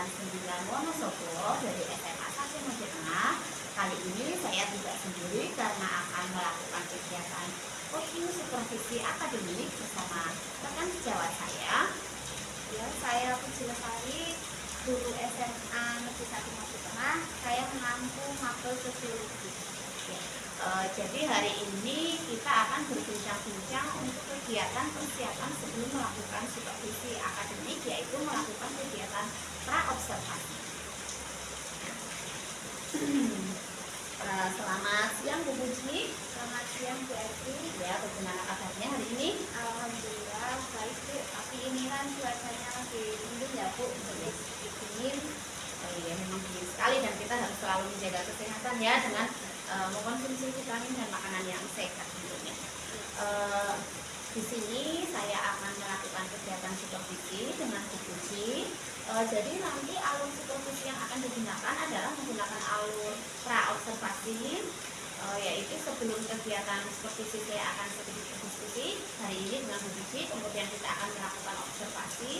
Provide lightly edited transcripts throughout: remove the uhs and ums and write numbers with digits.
Angkatan 9 Wonosobo dari SMA 1 Mojetengah. Kali ini saya tidak sendiri karena akan melakukan kegiatan coaching supervisi akademik bersama rekan sejawat saya. Ya, saya Puji Lestari, guru SMA Negeri 1 Mojetengah. Saya mengampu mapel sosiologi. Jadi hari ini kita akan berbincang-bincang untuk kegiatan persiapan sebelum melakukan supervisi akademik, yaitu melakukan kegiatan pra-observasi. Selamat siang Bu Puji. Selamat siang Bu Eti. Ya, bagaimana kabarnya hari ini? Alhamdulillah baik Bu, tapi ini kan cuacanya lagi mendung ya Bu, jadi sedikit dingin. Oh iya, memang dingin sekali dan kita harus selalu menjaga kesehatan ya dengan mengkonsumsi vitamin dan makanan yang sehat tentunya. Di sini saya akan melakukan kegiatan supervisi dengan Bu Puji. Jadi nanti alur supervisi yang akan digunakan adalah menggunakan alur pra-observasi, yaitu sebelum kegiatan supervisi saya akan sedikit berdiskusi hari ini dengan Bu Puji, kemudian kita akan melakukan observasi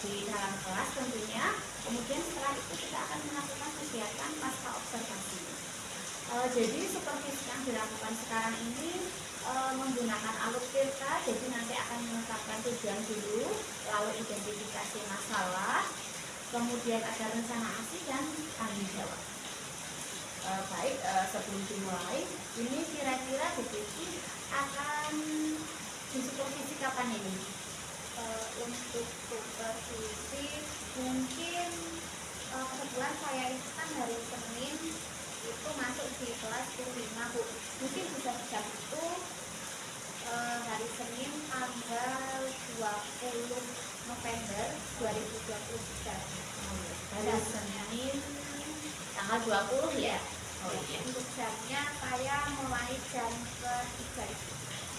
di dalam kelas tentunya, kemudian setelah itu kita akan melakukan kegiatan pasca observasi. Jadi supervisi yang dilakukan sekarang ini menggunakan alur tirta, jadi nanti akan menetapkan tujuan dulu, lalu identifikasi masalah, kemudian ada rencana aksi dan tanggung jawab. Baik, sebelum dimulai, ini kira-kira Bu Puji akan disupervisi kapan ini? Untuk supervisi mungkin kebetulan saya itu kan hari Senin itu masuk di kelas 5 Bu. Mungkin bisa jam itu hari Senin tanggal 20 November 2023. Hari Senin tanggal 20 ya? Oh iya. Untuk jamnya saya mulai jam ke-3.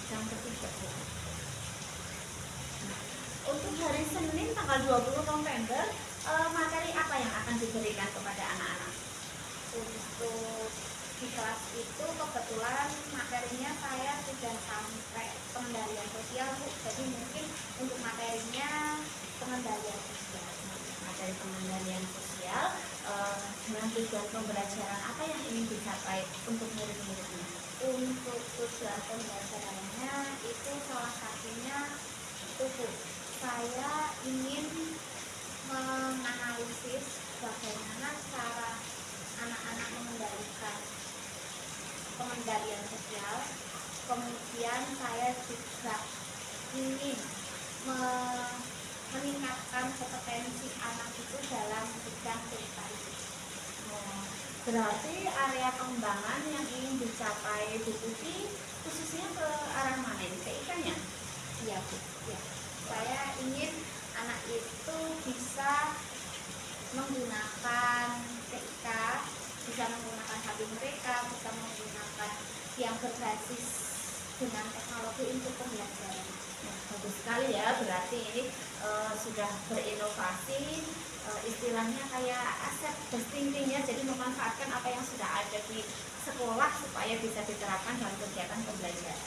Jam ke-3. Untuk hari Senin tanggal 20 November, materi apa yang akan diberikan kepada anak-anak? Untuk di kelas itu kebetulan materinya saya sudah sampai pengendalian sosial Bu. Jadi mungkin untuk materinya pengendalian sosial. Materi pengendalian sosial, dengan tujuan pembelajaran apa yang ingin dicapai untuk murid-muridnya? Untuk tujuan pembelajarannya itu salah satunya itu Bu, saya ingin menganalisis bagaimana cara anak-anak mengendalikan pengendalian sosial. Kemudian saya juga ingin meningkatkan kompetensi anak itu dalam bidang cerita itu. Berarti area pengembangan yang ingin dicapai Bu Puji khususnya ke arah mana ini? Ke ikannya? Iya Bu, ya. Saya ingin anak itu bisa menggunakan TIK, bisa menggunakan HP mereka, bisa menggunakan yang berbasis dengan teknologi untuk pembelajaran. Bagus sekali ya, berarti ini sudah berinovasi, istilahnya kayak aset distinctnya, jadi memanfaatkan apa yang sudah ada di sekolah supaya bisa diterapkan dalam kegiatan pembelajaran.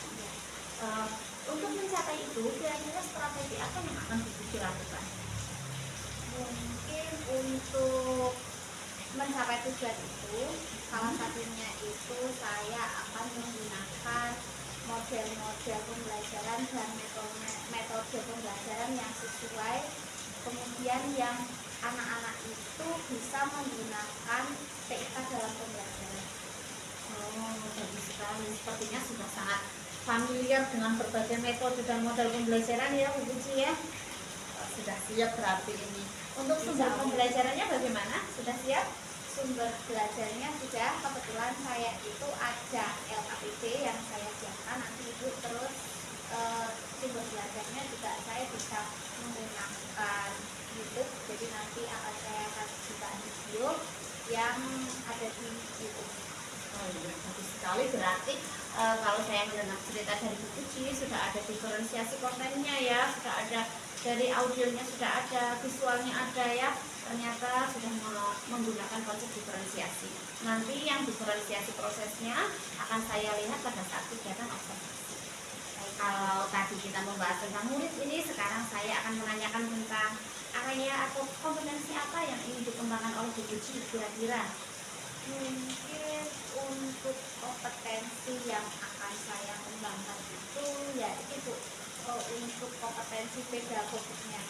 Untuk mencapai itu, kira-kira strategi apa yang akan dilakukan? Mungkin untuk mencapai tujuan itu, salah satunya itu saya akan menggunakan model-model pembelajaran dan metode pembelajaran yang sesuai, kemudian yang anak-anak itu bisa menggunakan TIK dalam pembelajaran. Oh, bagus sekali. Sepertinya sudah sangat familiar dengan berbagai metode dan model pembelajaran ya Bu Puji ya. Sudah siap berarti ini. Untuk sumber pembelajarannya bagaimana? Sudah siap? Sumber belajarnya sudah, kebetulan saya itu ada LKPD yang saya siapkan nanti Ibu, terus sumber belajarnya juga saya bisa menggunakan YouTube, jadi nanti akan saya kasih juga video yang ada di YouTube. Oh iya, bagus sekali. Berarti kalau saya mendengar cerita dari Bu Puji sudah ada diferensiasi kontennya ya, sudah ada dari audionya, sudah ada visualnya ada ya. Ternyata sudah menggunakan konsep diferensiasi. Nanti yang diferensiasi prosesnya akan saya lihat pada saat kegiatan observasi. Kalau tadi kita membahas tentang murid, ini sekarang saya akan menanyakan tentang area atau kompetensi apa yang ingin dikembangkan oleh Bu Puji kira-kira? Mungkin untuk kompetensi yang akan saya kembangkan itu ya itu untuk kompetensi pedagogiknya.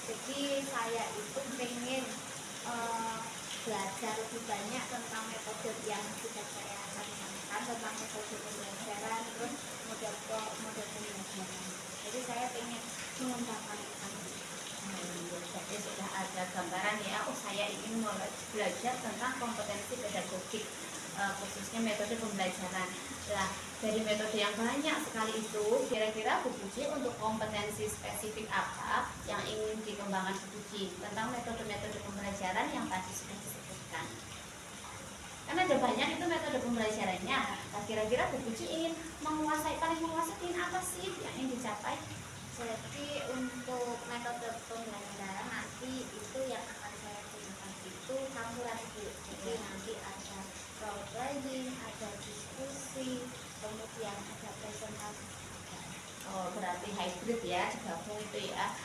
Jadi saya itu pengen belajar lebih banyak tentang metode yang sudah saya sampaikan, tentang metode pembelajaran, terus model pembelajaran. Jadi saya pengen mengembangkan itu. Jadi sudah ada gambaran ya, oh saya ingin belajar tentang kompetensi pedagogik, khususnya metode pembelajaran. Nah, dari metode yang banyak sekali itu, kira-kira Bu Puji untuk kompetensi spesifik apa yang ingin dikembangkan Bu Puji tentang metode-metode pembelajaran yang tadi sudah disebutkan? Karena ada banyak itu metode pembelajarannya. Nah, kira-kira Bu Puji ingin paling menguasai apa sih yang ingin dicapai? Jadi untuk metode pembelajaran nanti itu yang akan saya gunakan itu campuran Bu. Jadi nanti ada role playing, ada diskusi, kemudian ada presentasi. Oh, berarti hybrid ya, digabung itu ya.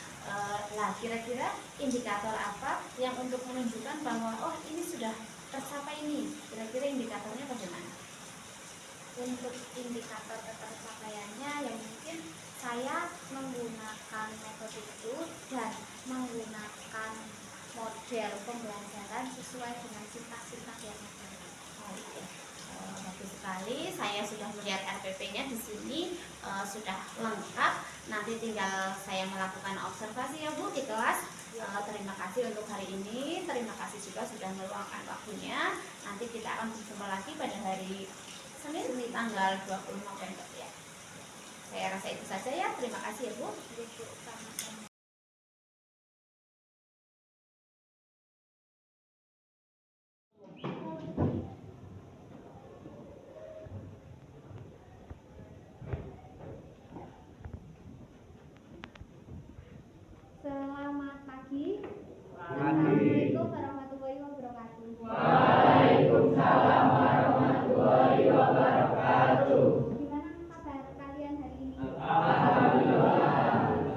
Nah, kira-kira indikator apa yang untuk menunjukkan bahwa oh ini sudah tercapai ini? Kira-kira indikatornya bagaimana? Untuk indikator ketercapaiannya ya mungkin saya menggunakan metode itu dan menggunakan model pembelajaran sesuai dengan sintak-sintak yang ada. Oh, iya. Bagus sekali. Saya sudah melihat RPP-nya di sini sudah lengkap. Nanti tinggal saya melakukan observasi ya Bu di kelas. Terima kasih untuk hari ini. Terima kasih juga sudah meluangkan waktunya. Nanti kita akan berjumpa lagi pada hari Senin tanggal 20 November ya. Saya rasa itu saja ya. Terima kasih ya Bu. Selamat pagi. Assalamualaikum warahmatullahi wabarakatuh. Waalaikumsalam warahmatullahi wabarakatuh. Gimana kabar kalian hari ini? Alhamdulillah.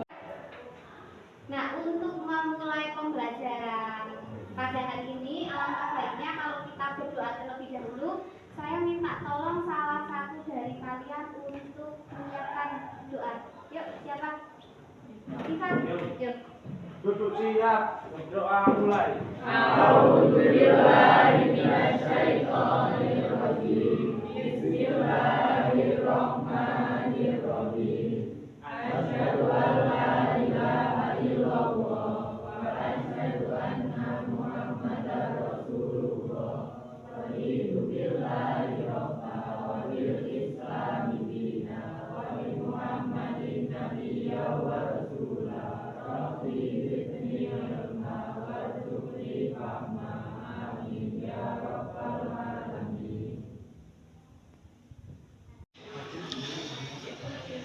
Nah, untuk memulai pembelajaran pada hari ini, alangkah baiknya kalau kita berdoa terlebih dahulu. Saya minta tolong salah satu dari kalian untuk menyiapkan doa. Yuk, siapa? Ivan, yuk. Duduk siap, berdoa mulai. A'udzubillahiminasyaitonirrajim. Bismillahirrahmanirrahim. Asyhadu an la ilaha illallah wa asyhadu anna Muhammadar Rasulullah. Raditu billahi rabba wa bil islami dina wa bi Muhammadin nabiyya wa rasulah. Rabbi zidni ilma warzuqni fahma. Amin ya rabbal alamin.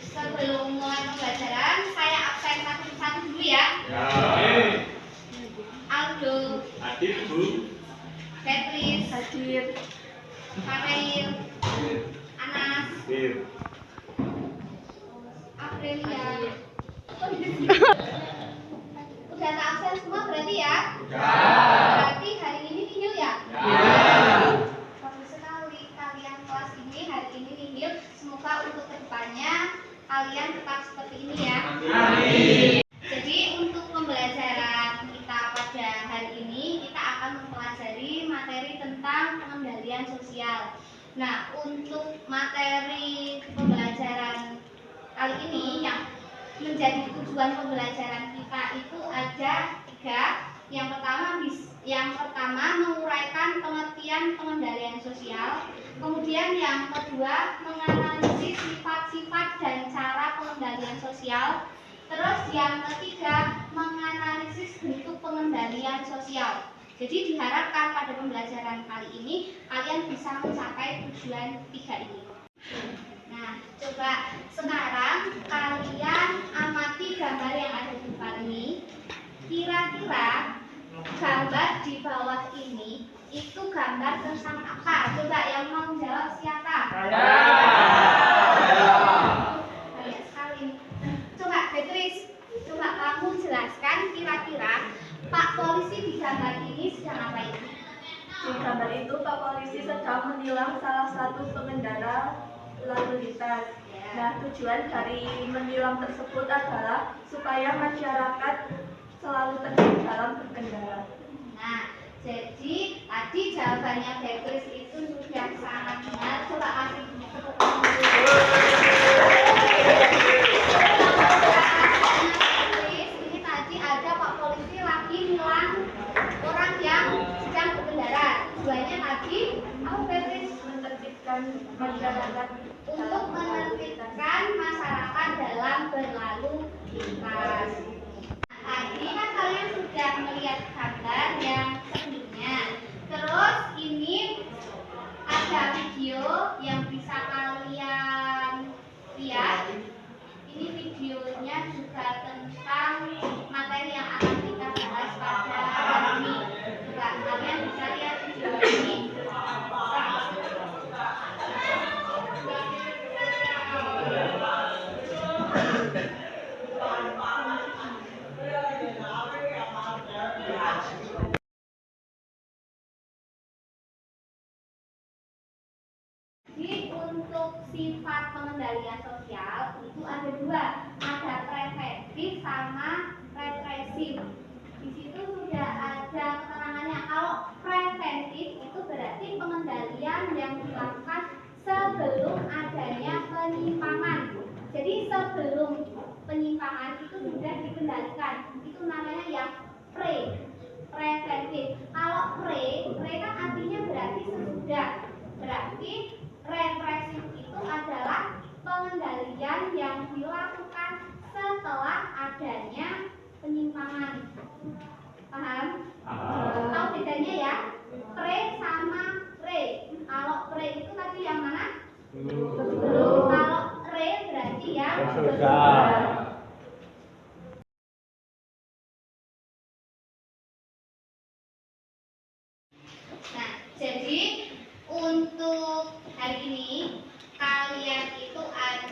Sebelum mulai pembelajaran, saya absen satu-satu dulu ya. Aldo, Hadir Bu. Beatrice, Hadir. Farail, Anas, Hadir. Aprilia. Udah tak absen semua berarti ya? Berarti hari ini nihil ya? Bagus sekali kalian kelas ini hari ini nihil. Semoga untuk kedepannya kalian tetap seperti ini ya. Amin. Jadi untuk pembelajaran kita pada hari ini kita akan mempelajari materi tentang pengendalian sosial. Nah, untuk materi pembelajaran kali ini yang menjadi tujuan pembelajaran kita itu ada 3. Yang pertama menguraikan pengertian pengendalian sosial. Kemudian yang kedua menganalisis sifat-sifat dan cara pengendalian sosial. Terus yang ketiga menganalisis bentuk pengendalian sosial. Jadi diharapkan pada pembelajaran kali ini kalian bisa mencapai tujuan 3 ini. Nah, coba sekarang kalian amati gambar yang ada di depan ini. Kira-kira gambar di bawah ini itu gambar tentang apa? Coba yang mau jawab siapa? Banyak sekali. Coba Beatrice, coba kamu jelaskan kira-kira salah satu pengendara lalu lintas. Nah, tujuan dari menilang tersebut adalah supaya masyarakat selalu tertib dalam berkendara. Nah, jadi tadi jawabannya Beatrice itu sudah sangat benar. Coba kasih tepuk tangan dulu. Ini tadi ada Pak Polisi lagi nilang orang yang sedang berkendara. Tujuannya tadi apa Beatrice? Menertibkan masyarakat Untuk menertibkan masyarakat dalam berlalu lintas. Tadi kan kalian sudah melihat gambar yang sebelumnya. Terus ini ada video yang bisa kalian lihat. Ini videonya juga tentang materi yang akan kita bahas pada hari ini. Juga kalian bisa lihat video ini. Jadi untuk sifat pengendalian sosial itu ada dua, ada preventif sama represif. Di situ sudah ada keterangannya. Kalau preventif itu berarti pengendalian yang dilakukan sebelum adanya penyimpangan. Jadi sebelum penyimpangan itu sudah dikendalikan. Itu namanya yang preventif. Kalau pre kan artinya berarti sesudah. Berarti represif itu adalah pengendalian yang dilakukan setelah adanya penyimpangan. Paham? Tahu bedanya ya? Pre sama re. Kalau pre itu tadi yang mana? Belum. Kalau re berarti yang sudah. Nah, jadi untuk hari ini kalian itu ada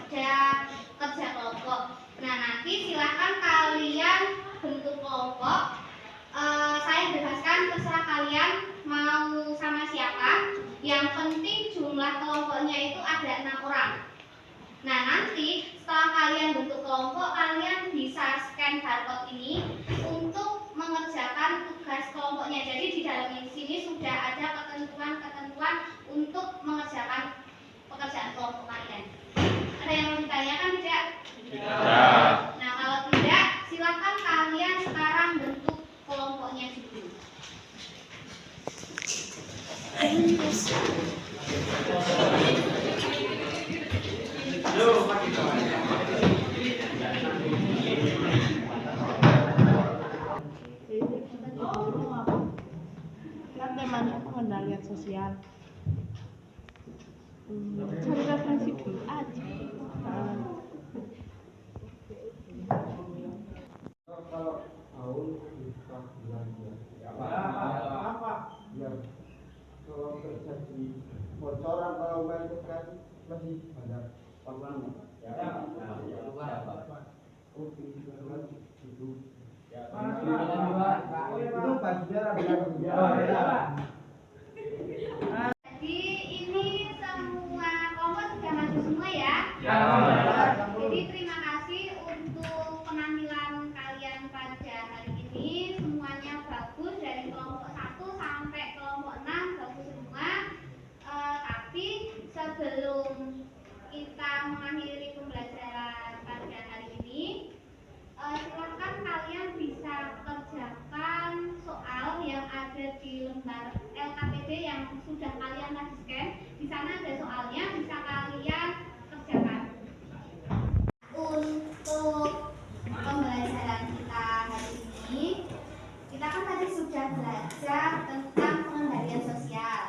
kerja kelompok. Nah, nanti silakan kalian bentuk kelompok. Saya bebaskan terserah kalian mau sama siapa. Yang penting jumlah kelompoknya itu ada 6 orang. Nah, nanti setelah kalian bentuk kelompok, kalian bisa scan barcode ini untuk mengerjakan tugas kelompoknya. Jadi di dalam sini sudah ada ketentuan-ketentuan untuk mengerjakan pekerjaan kelompok kalian. Ada yang mau ditanyakan tidak? Tidak. Nah, kalau tidak, silakan kalian sekarang bentuk kelompoknya dulu. Kan temanya pengendalian sosial. Cari referensi dulu aja. Kalau tahun bisa belanja apa? Ya kalau terjadi bocoran kalau main itu kan lebih banyak orang. Itu bajunya Jadi ini semua kelompok sudah masuk semua ya? Jadi terima kasih untuk penampilan kalian pada hari ini. Semuanya bagus dari kelompok 1 sampai kelompok 6 bagus semua. Tapi sebelum kita mengakhiri pembelajaran pada hari ini, silakan kalian bisa kerjakan soal yang ada di lembar LKPD yang sudah kalian tadi scan. Di sana ada soalnya, bisa kalian kerjakan. Untuk pembelajaran kita hari ini, kita kan tadi sudah belajar tentang pengendalian sosial.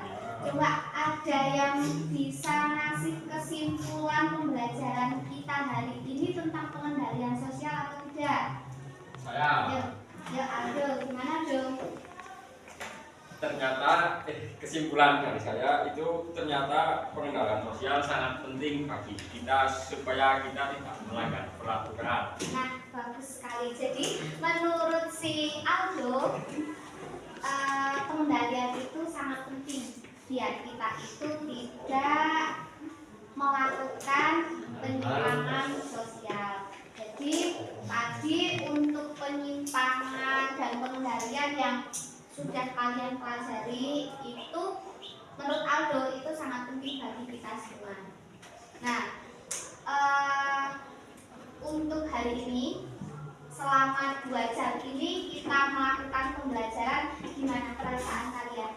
Coba ada yang bisa ngasih kesimpulan pembelajaran kita hari ini tentang pengendalian sosial atau tidak? Saya. Ya, aduh, gimana dong? Ternyata kesimpulan dari saya itu ternyata pengendalian sosial sangat penting bagi kita supaya kita tidak melanggar peraturan. Nah, bagus sekali. Jadi menurut si Aldo, pengendalian itu sangat penting. biar kita itu tidak melakukan penyimpangan sosial. Jadi tadi untuk penyimpangan dan pengendalian yang sudah kalian pelajari itu menurut Aldo itu sangat penting bagi kita semua. Nah, untuk hari ini selama 2 jam ini kita melakukan pembelajaran. Gimana perasaan kalian?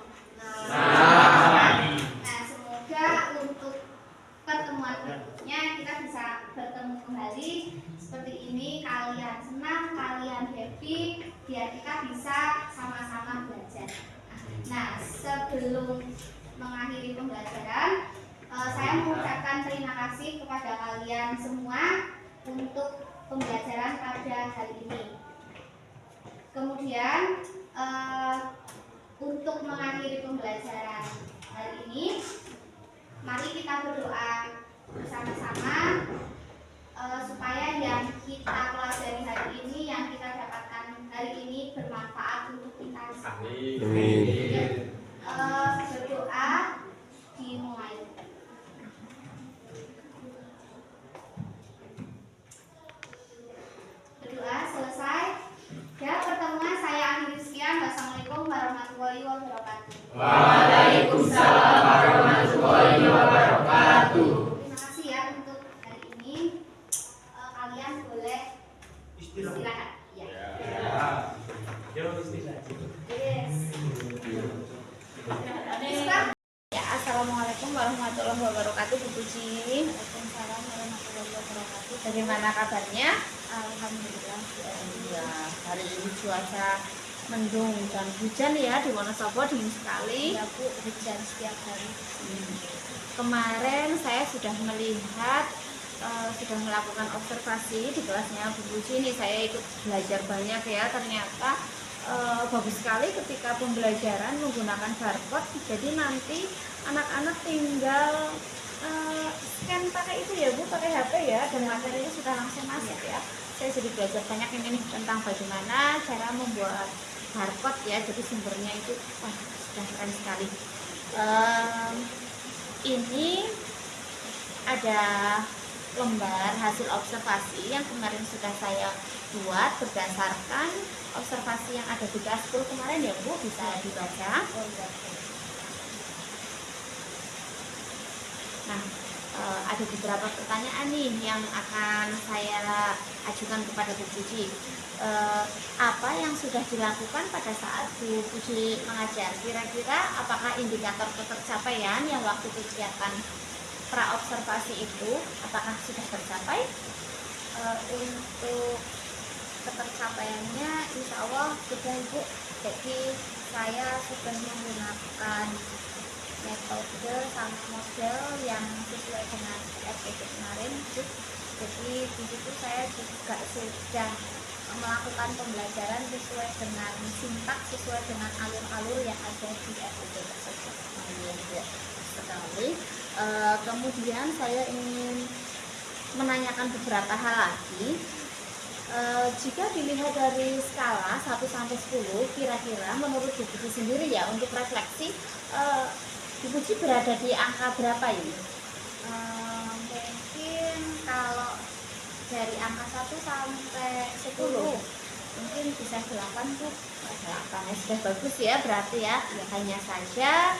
Nah, semoga untuk pertemuan berikutnya kita bisa bertemu kembali seperti ini. Kalian senang, kalian happy, biar kita bisa sama-sama belajar. Nah, sebelum mengakhiri pembelajaran, saya mengucapkan terima kasih kepada kalian semua untuk pembelajaran pada hari ini. Kemudian untuk mengakhiri pembelajaran hari ini, mari kita berdoa bersama-sama supaya yang kita pelajari hari ini, yang kita dapatkan hari ini bermanfaat untuk kita semua. Amin. Berdoa dimulai. Berdoa selesai. Ya, pertemuan saya akhiri sekian. Wassalamualaikum warahmatullahi wabarakatuh. Waalaikumsalam warahmatullahi wabarakatuh. Terima kasih ya untuk hari ini. Kalian boleh istirahat. Ya. Yes. Ya, assalamualaikum warahmatullahi wabarakatuh, Bu Puji. Waalaikumsalam warahmatullahi wabarakatuh. Bagaimana kabarnya? Alhamdulillah. Ya, hari ini cuaca mendung dan hujan ya di Wonosobo, dingin sekali. Ya Bu, hujan setiap hari. Kemarin saya sudah melihat, sudah melakukan observasi di kelasnya Bu Puji. Ini saya ikut belajar banyak ya, ternyata bagus sekali ketika pembelajaran menggunakan barcode. Jadi nanti anak-anak tinggal scan pakai itu ya Bu, pakai HP ya, dan materinya sudah langsung masuk ya. Saya jadi belajar banyak ini tentang bagaimana cara membuat barcode ya. Jadi sumbernya itu wah, sudah keren sekali. Ini ada lembar hasil observasi yang kemarin sudah saya buat berdasarkan observasi yang ada di kelas 10 kemarin ya Bu, bisa dibaca. Nah, ada beberapa pertanyaan nih yang akan saya ajukan kepada Bu Puji. Apa yang sudah dilakukan pada saat Bu Puji mengajar? Kira-kira apakah indikator ketercapaian yang waktu kegiatan praobservasi itu apakah sudah tercapai? Untuk ketercapaiannya insya Allah sudah Bu. Jadi saya sudah menggunakan metode sama model yang sesuai dengan PSPP kemarin Bu. Jadi di situ saya juga sudah melakukan pembelajaran sesuai dengan sintaks, sesuai dengan alur-alur yang ada di PSPP tersebut. Sekali. Kemudian saya ingin menanyakan beberapa hal lagi. Jika dilihat dari skala 1 sampai 10, kira-kira menurut Bu Puji sendiri ya, untuk refleksi, Bu Puji berada di angka berapa ini? Mungkin kalau dari angka 1 sampai 10 mungkin bisa 8 Bu. 8 sudah bagus ya berarti ya. Hanya saja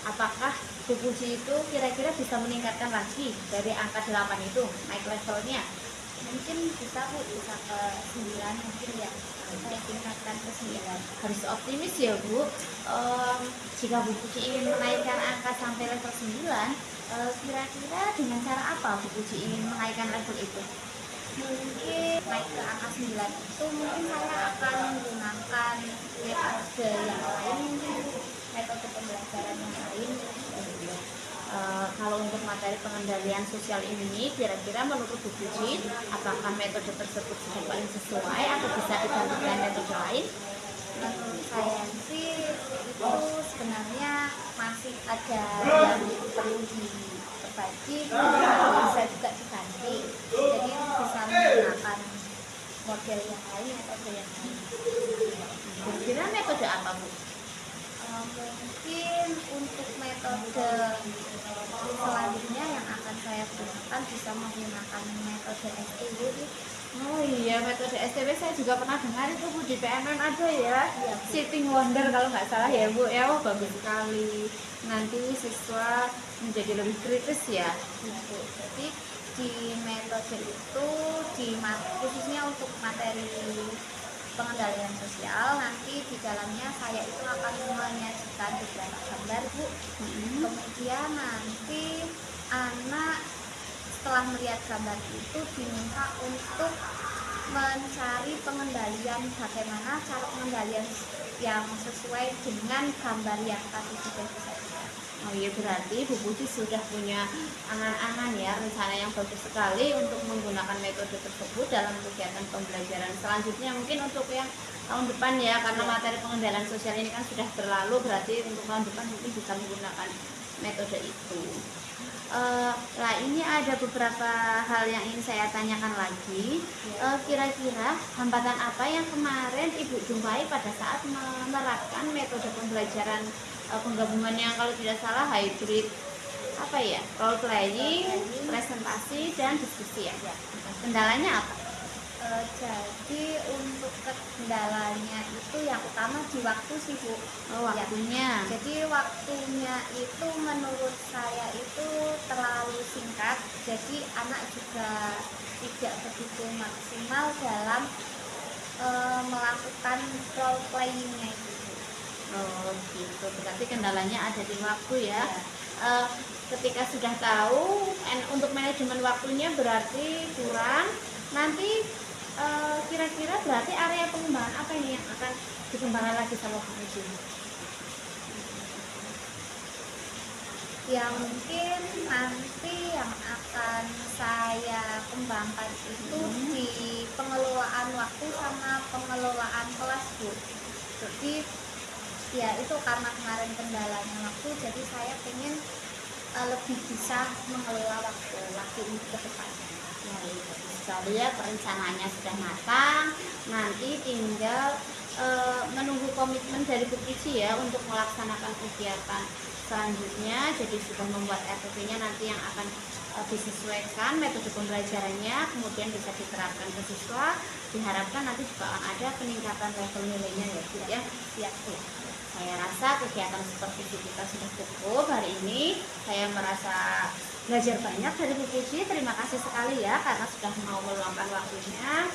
apakah Bu Puji itu kira-kira bisa meningkatkan lagi dari angka 8 itu, naik levelnya? Mungkin bisa Bu, bisa ke 9 mungkin ya. Saya tingkatkan ke 9. Harus optimis ya Bu. Jika Bu Puji ingin menaikkan angka sampai level 9, kira-kira dengan cara apa Bu Puji ingin menaikkan level itu? Mungkin naik ke angka 9 itu mungkin saya akan menggunakan metode yang lain, mungkin metode pembelajaran yang lain. Kalau untuk materi pengendalian sosial ini, kira-kira menurut Bu Puji, apakah metode tersebut sudah paling sesuai atau bisa digantikan metode lain? Menurut saya sih itu sebenarnya masih ada yang perlu diperbaiki, bisa juga diganti. Jadi bisa menggunakan model yang lain, metode yang lain. Kira-kira metode apa Bu? Mungkin untuk metode selanjutnya yang akan saya gunakan bisa menggunakan metode STW. Oh iya, metode STW saya juga pernah dengar itu Bu, di PMM ada ya. Iya, Bu. Sitting wonder kalau nggak salah ya Bu ya. Oh, bagus sekali. Nanti siswa menjadi lebih kritis ya. Gitu. Jadi di metode itu khususnya untuk materi pengendalian sosial, nanti di dalamnya saya itu akan menyajikan beberapa gambar Bu. Kemudian nanti anak setelah melihat gambar itu diminta untuk mencari pengendalian, bagaimana cara pengendalian yang sesuai dengan gambar yang tadi sudah disajikan. Oh iya, berarti Bu Puji sudah punya angan-angan ya, rencana yang bagus sekali untuk menggunakan metode tersebut dalam kegiatan pembelajaran selanjutnya. Mungkin untuk yang tahun depan ya, karena materi pengendalian sosial ini kan sudah berlalu, berarti untuk tahun depan mungkin bisa menggunakan metode itu. Nah, ini ada beberapa hal yang ingin saya tanyakan lagi. Kira-kira hambatan apa yang kemarin Ibu jumpai pada saat menerapkan metode pembelajaran penggabungan yang kalau tidak salah hybrid apa ya, role playing, presentasi dan diskusi ya. Kendalanya apa? Jadi untuk kendalanya itu yang utama di waktu sih Bu. Oh, waktunya. Jadi waktunya itu menurut saya itu terlalu singkat. Jadi anak juga tidak begitu maksimal dalam melakukan role playing-nya itu. Oh gitu, berarti kendalanya ada di waktu ya. Ketika sudah tahu untuk manajemen waktunya berarti kurang, nanti kira-kira berarti area pengembangan apa ini yang akan dikembangkan lagi sama Bu Puji? Yang mungkin nanti yang akan saya kembangkan itu di pengelolaan waktu sama pengelolaan kelas Bu. Jadi ya itu karena kemarin kendalanya waktu, jadi saya pengen lebih bisa mengelola waktu lagi ke depannya. Sekali ya, perencanaannya sudah matang, nanti tinggal menunggu komitmen dari Bu Puji ya untuk melaksanakan kegiatan selanjutnya. Jadi sudah membuat RPP-nya nanti yang akan disesuaikan metode pembelajarannya, kemudian bisa diterapkan ke siswa. Diharapkan nanti juga akan ada peningkatan level nilainya ya Bu ya. Siap Bu. Saya rasa kegiatan seperti itu kita sudah cukup hari ini. Saya merasa belajar banyak dari Bu Puji. Terima kasih sekali ya karena sudah mau meluangkan waktunya.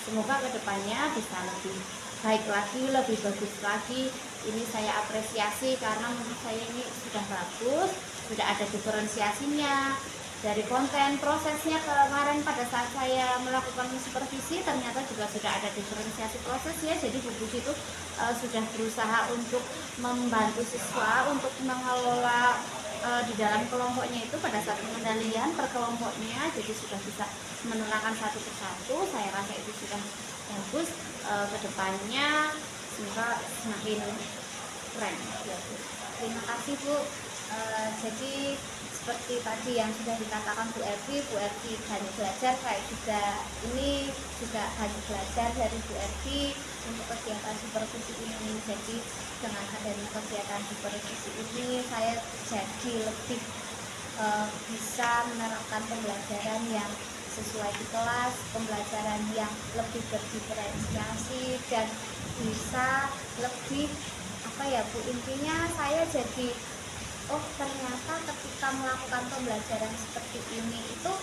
Semoga kedepannya bisa lebih baik lagi, lebih bagus lagi. Ini saya apresiasi karena menurut saya ini sudah bagus, sudah ada diferensiasinya. Dari konten prosesnya kemarin pada saat saya melakukan supervisi ternyata juga sudah ada diferensiasi prosesnya. Jadi Bu Puji itu sudah berusaha untuk membantu siswa untuk mengelola di dalam kelompoknya itu pada saat pengendalian per kelompoknya, jadi sudah bisa menerangkan satu persatu. Saya rasa itu sudah bagus. Kedepannya semoga semakin keren ya Bu. Terima kasih Bu. Jadi seperti tadi yang sudah dikatakan Bu Ervi banyak belajar, kayak juga ini juga banyak belajar dari Bu Ervi untuk kegiatan supervisi ini. Jadi dengan adanya kegiatan supervisi ini saya jadi lebih bisa menerapkan pembelajaran yang sesuai di kelas, pembelajaran yang lebih berdiferensiasi dan bisa lebih apa ya Bu, intinya saya jadi oh ternyata ketika melakukan pembelajaran seperti ini itu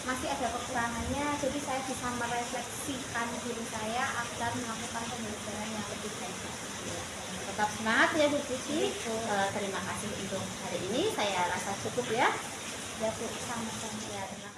masih ada kekurangannya, jadi saya bisa merefleksikan diri saya agar melakukan pembelajaran yang lebih baik. Tetap semangat ya Bu Puji. Terima kasih untuk hari ini, saya rasa cukup ya. Ya Bu, sama-sama. Ya, terima kasih.